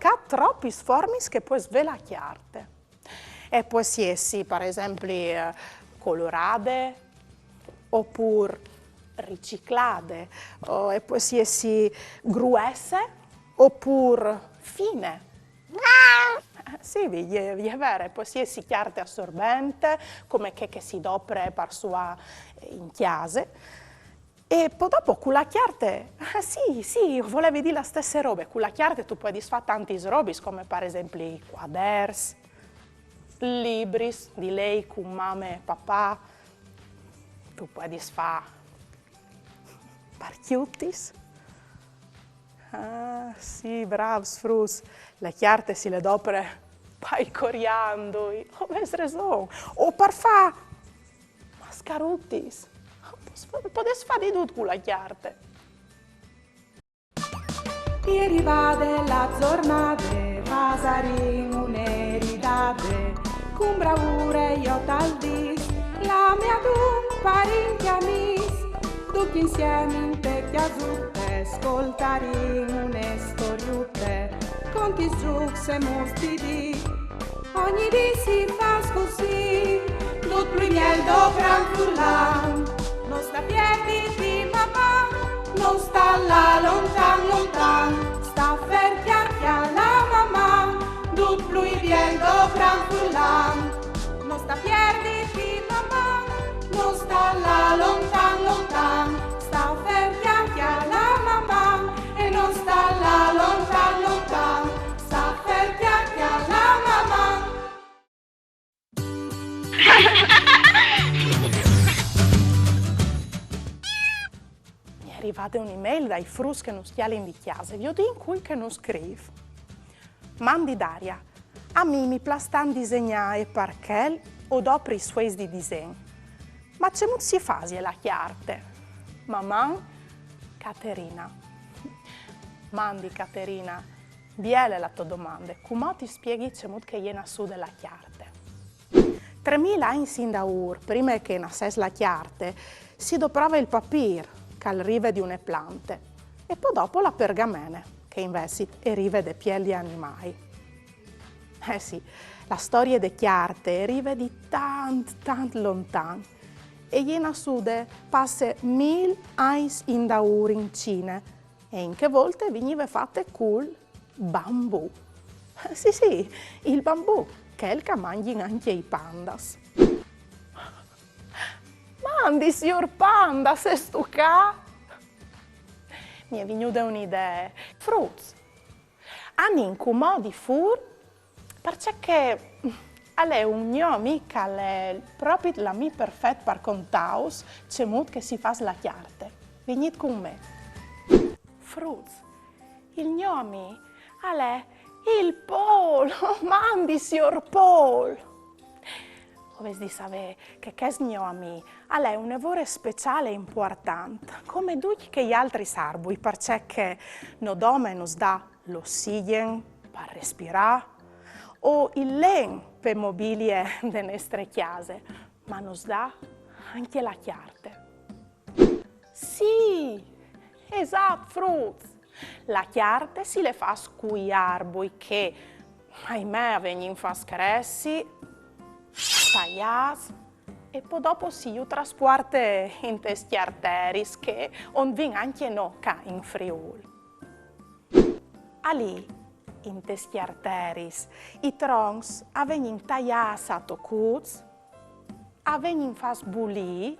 cercare troppi formi che puoi svelachiarte. E poi si essi, per esempio, colorate, oppure riciclate, e poi si essi gruesse, oppure fine. Sì, vi è vero, poi si essi chiarte assorbente, come che si dopre per sua in chiase. E poi dopo con la chiarte, sì, volevi dire la stessa roba, con la chiarte tu puoi fare tanti robe, come per esempio i quaderni, libri di lei con mamma e papà, tu puoi fare parchiutis. Ah, sì, bravo, Frus, le chiarte si le dopre poi coriando, come ragione, o per fare mascarutis. Potessi fare di tutto con la chiarte. Ieri vade la giornata, pasarin un'eridade, con bravura io tal dis, la mia tu parinchi amis, tutti insieme in tecchia zuppe, ascoltarin une storiutte, conti giux e mustidi, ogni di si fa così, tutto il miel do franfullan, non sta piedi di mamma, non sta là lontan lontan, sta ferchiacchia la mamma, tutto il miel do franfullan, non sta piedi di mamma, non sta là lontan lontan, sta ferchiacchia la mamma, e non sta là lontan lontan, sta ferchiacchia la mamma. Mi è arrivata un'email dai Frus che non schiali in di chiesa, vi ho detto in cui che non scrivo. Mandi Daria, a me mi plastan disegnare perché o dopo i suoi di disegno. Ma c'è molto si fa la chiarte. Mamma Caterina. Mandi Caterina, biele la tua domanda, come ti spieghi c'è molto che viene su della chiarte? 3000 anni sin da prima che nascesse la chiarte, si doprava il papir, che al rive di une plante, e poi dopo la pergamene, che invece è rive de piedi animali. Sì, la storia de chiarte rive di tant lontan, e viene su de passe 1000 anni in da in Cina, e in che volte veniva fatte col bambù. Sì, il bambù, che è il che mangiano anche i pandas. Mandi, signor Panda, se sto qua? Mi è venuta un'idea. Fruz, hanno incomodi fur, perché è un mio amico, è proprio la mia perfetta per contaus, c'è molto che si fa la chiarte. Venite con me. Fruz, il mio amico è il Paul, mandi, signor Paul. Dovessi sapere che questo mio amico è un lavoro speciale e importante, come tutti gli altri sarbui, perché non dome nos dà l'ossigeno per respirare o il legno per mobilie delle nostre case, ma nos dà anche la chiarte. Sì, esatto, Fruz. La chiarte si le fa con gli arbui che, ahimè, vengono fas cresci, tagliati, e poi dopo si trasporta in questi arteri che on vin anche noca in Friuli. Ali, in questi arteri, i troncs vengono tagliati a toccuts, vengono fas bulì,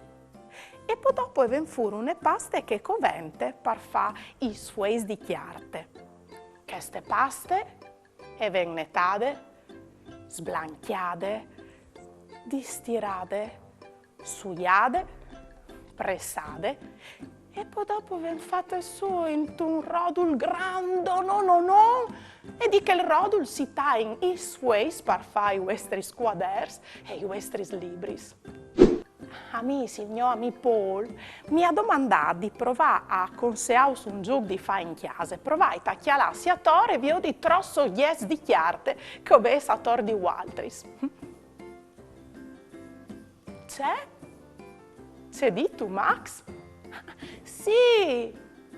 e poi dopo vengono fuori une paste che covente per fare i suoi di chiarte. Queste paste vengono nettate, sblanchiate, distirate, suiate, pressate, e poi dopo vengono fatte su in un rodul grande, no, e di che il rodul si taglia i suoi per fare i vostri quaderni e i vostri libri. Amici, il mio amico Paul mi ha domandato di provare a consegnare un gioco di fare in chiesa. Provai a chialarsi a torre e vi ho di trosso yes di chiarte che obesa a tor di Waltris. C'è? C'è di tu, Max? Sì, e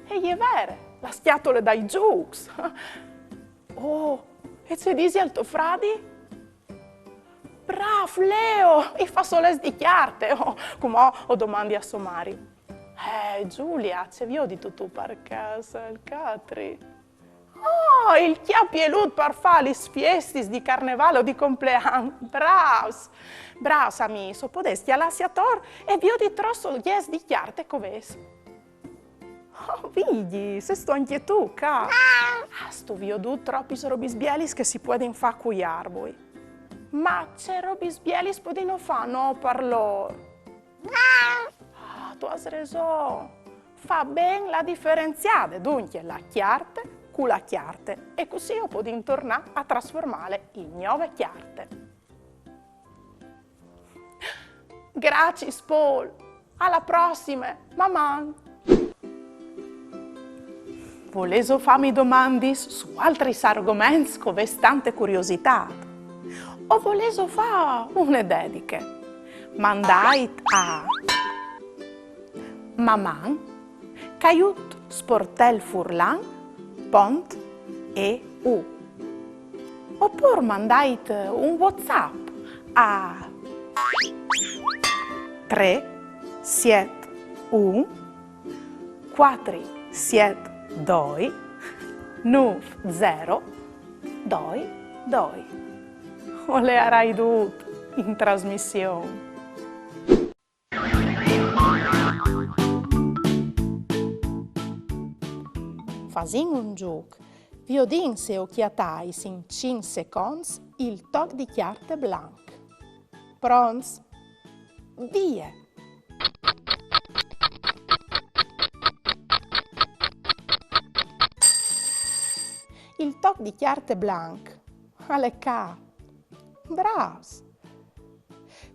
è vero, la schiatola dai giochi. Oh, e se dici al tuo fradi? Bravo, Leo! E fa solo sdichiarte, come ho domandi a somari. Giulia, c'è via di tu per casa, il catri. Oh, il chiappi e lut per fare le fiestis di carnevale o di compleanno. Bravs! Bravs, amici, potesti all'assiator e via di trosso gli sdichiarte coves. Oh, vedi, se sto anche tu, ca. Sto via du troppi robis bielis che si può fare con gli arboi. Ma c'è robis bielis podino fa, no, per loro. Tu hai ragione. Fa ben la differenziata, dunque la chiarte con la chiarte. E così io posso tornare a trasformare in nuove chiarte. Grazie, Paul. Alla prossima, mamma. Volevo farmi domande su altri argomenti con tante curiosità. O volevo fare una dedica. Mandai a Maman, Caiut Sportel Furlan, Pont e U. Oppure mandai un WhatsApp a 3 7 1 4 7 2 9 0 2 2. O le avrai dovuto in trasmissione. Facendo un gioco, vi odin se occhiatais in 5 secondi il toc di chiarte blanche. Pronti? Via! Il toc di chiarte blanche. Alle ca. Bravs!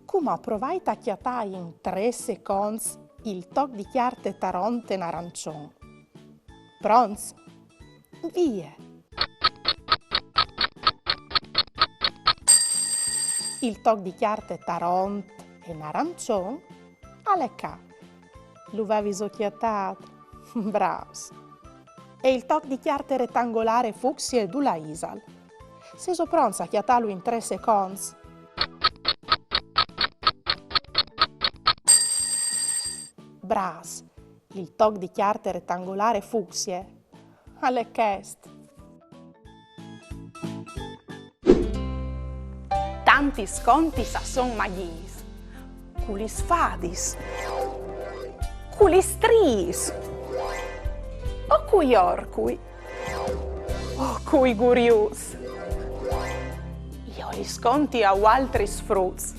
Come provai a chiatare in 3 secondi il toc di chiarte taronte in arancione. Pronti? Via! Il toc di chiarte taronte in arancione alle ca. Lo avevi occhiatato. Bravs! E il toc di chiarte rettangolare fucsia e dula isal. Se so pronta a chiatarlo in 3 secondi. Bras! Il toc di chiarte rettangolare fucsia alle chest. Tanti sconti sa son maghis, culis fadis, culis tris, o cui orcui, o cui gurius. Io li sconti a altris fruts,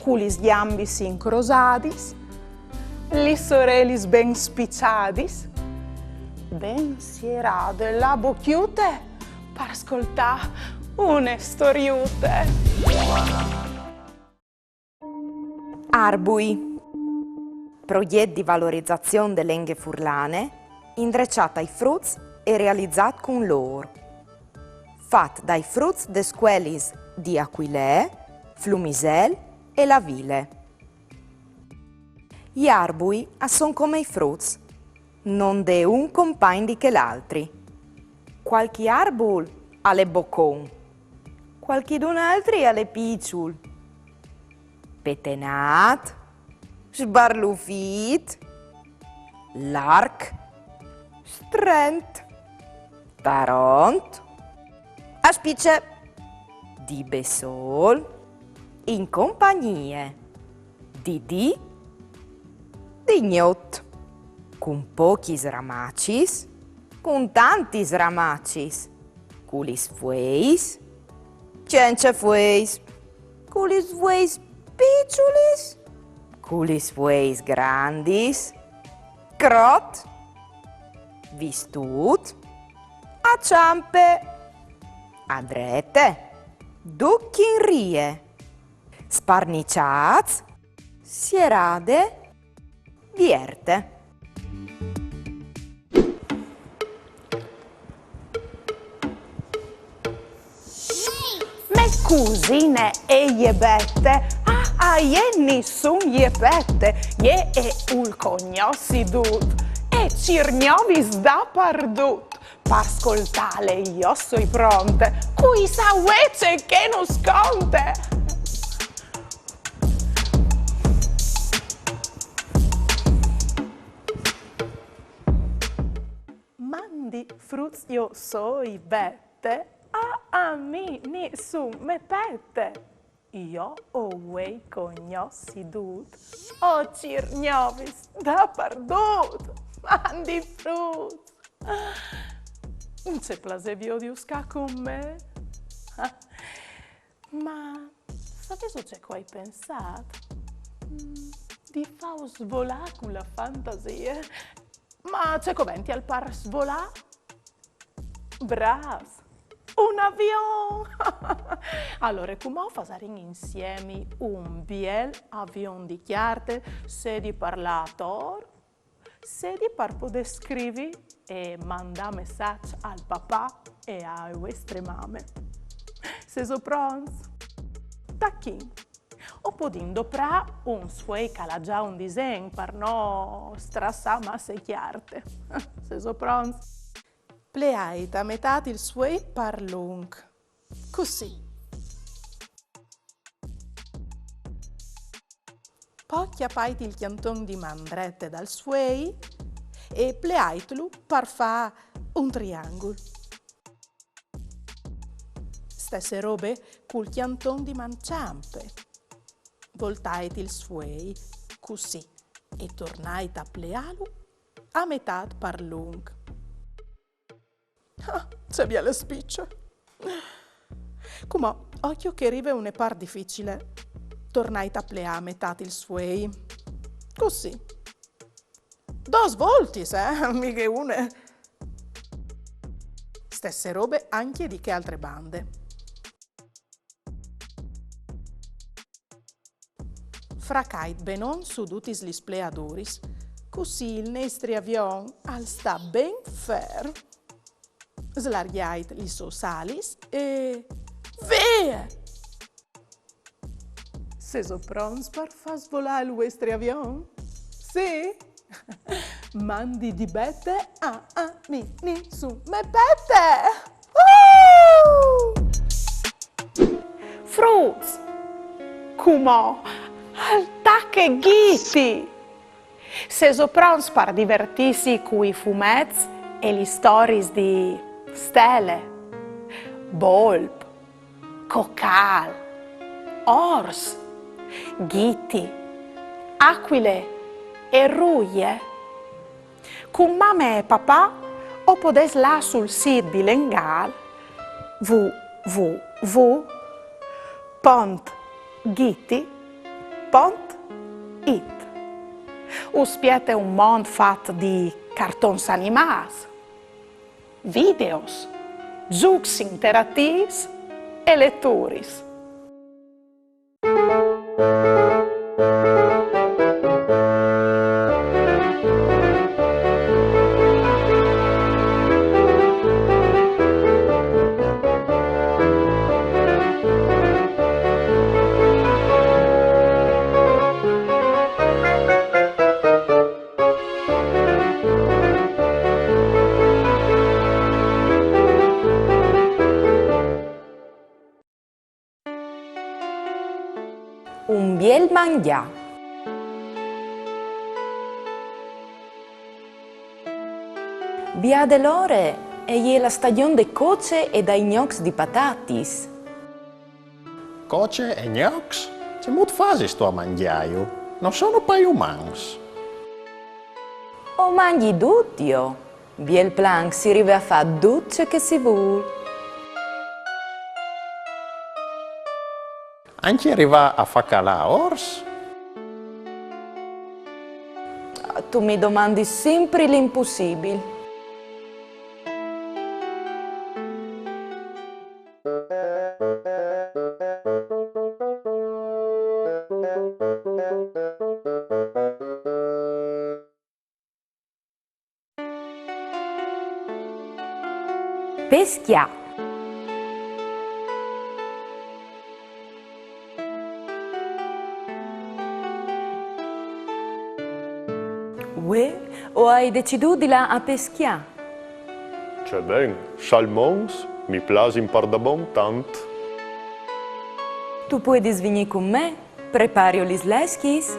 culis gambis incrosadis, li sorelis ben spicciadis, ben sierade la bocchiute per ascoltare une storiute. Arbui, progetto di valorizzazione delle lingue furlane, indrecciata ai frutti e realizzato con loro. Fatto dai frutti des quellis di Aquilè, Flumisel e La Ville. Gli arbui sono come i frutti, non de un compagno che l'altri. Qualche arbol ha le boccon, qualchidun altri ha le picciul. Petenat, sbarlufit, l'arc, strent, taront, aspice, di besol, in compagnie, di gnot, con pochi ramacis, con tanti ramacis, culis fueis, cence fueis, culis fueis picciulis, culis fueis grandis, crot, vistut, a ciampe, a drete, ducchi in rie, sparniciats, sierade, vierte. Me cusine e iebette, jenni sun iepette, e ul cognossi dut, e cirgnovis da pardut, per ascoltare io sono pronta, qui sa uece che non sconte. Mandi fruz io soi bette, a mi ni su me pette. Io ho uei cognossi dut, ho cirgnovis da perdut, mandi fruz. Non c'è plasevio di usca con me? Ma sapete c'è qua pensato? Di fa svolà con la fantasia? Ma c'è coventi al par svolà? Bras! Un avion! Allora, come faremo insieme un bel avion di chiarte, se di parlator, se di par poter scrivere e mandare messaggi al papà e alle vostre mamme. Se sono pronti? Tacchin! O podendo pra un suoi che ha già un disegno per non strassare masse chiarte. Se sono pronti? Pleait a metà il suoi par lung. Così. Poi chiappait il chianton di mandrette dal suoi e pleaitlo per fare un triangolo. Stesse robe col chianton di manciampe. Voltait il suoi così e tornait a plealo a metà par lung. C'è via le spicce. Come occhio che arriva un par difficile, tornai a plea a metà il suoi. Così. Dos voltis, mica une. Stesse robe anche di che altre bande. Fracait benon sudutis lis pleaduris, così il nostro avion al sta ben fer. Slargiait li so salis e via! Se so pronti per far svolare il vostro avion? Sì? Mandi di bette ni su me bette! Fruz! Come? Al tacche ghiti! Se so pronti per divertirsi coi fumetti e le stories di stelle, volp, cocal, ors, ghiti, aquile e ruie. Con mamma e papà o podes là sul sito di Lengal www.ghiti.it. Uspiete un mondo fatto di cartons animati, videos, giochi interattivi e letture. Un biel mangià. Via dell'ore è la stagione de coce e dai gnocchi di patatis. Coce e gnocchi? C'è molto fase sto a mangiaio. Non sono poi umani. O mangi tutto. Biel plan si arriva a fare tutto che si vuole. Anche arriva a fare calà ors? Tu mi domandi sempre l'impossibile. Peschia. Uè, O hai deciso di là a peschiare? C'è ben, salmons, mi plasin par da bon tant. Tu puedes venir con me, preparo lis lesquis.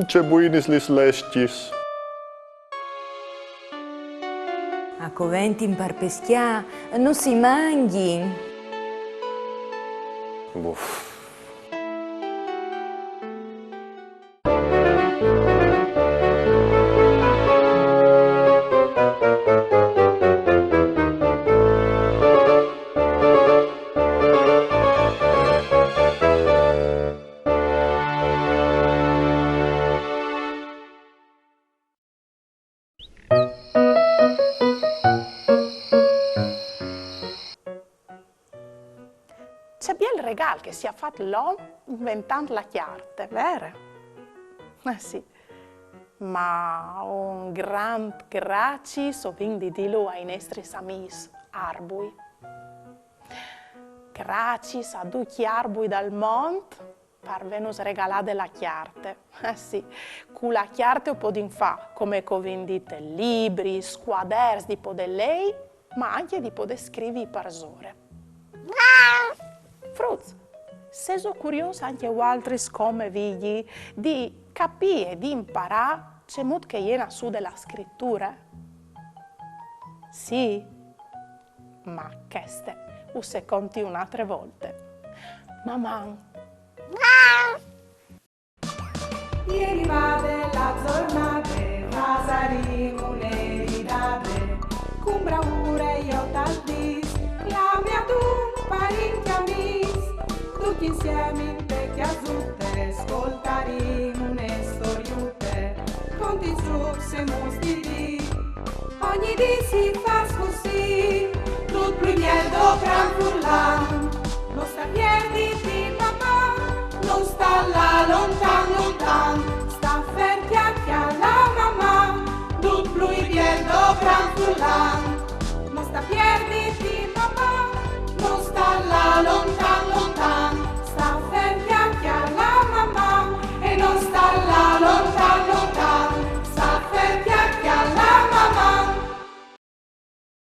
Ce buinis lis lescis. A coventin par peschià, non si manghin. Uff. C'è bien il regal che si è fatto l'uomo inventando la chiarte, vero? Sì. Ma un gran grazie sovin di dirlo ai nostri amis arbui. Grazie a tutti gli arbui del mondo per venus regalare la chiarte. Sì, con la chiarte possiamo fare come vendite libri, squaderni di poter lei, ma anche di poter scrivere per ore. Fruz, se sono curiosa anche altri come vigli di capire e di imparare c'è molto che viene su della scrittura? Sì, ma queste se conti un'altra volta. Mamma. Ieri va della giornata, pasaremo un'eridate, con bravura io t'aldis, la mia tu parenti amis, tutti insieme in vecchia zutte, ascoltaremo une storiute, conti su se mostri di, ogni di si fa così, tutto più miel do gran furlan, non sta piedi di mamma, non sta là lontan lontan, sta ferti anche alla mamma, tutto più miel do gran furlan, non sta piedi di mamma, non sta là lontan.